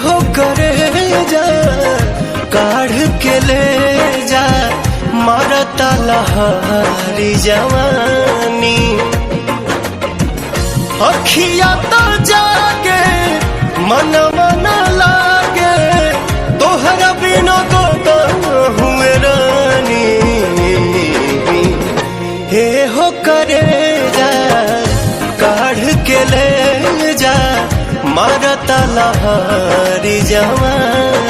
हो करे जा काढ़ के ले जा मारता लहरी जवानी अखिया तो जागे मन मन लागे तोहरा बिना तो हुए रानी हे हो करे जा काढ़ के ले जा मारता लहरी जवानी।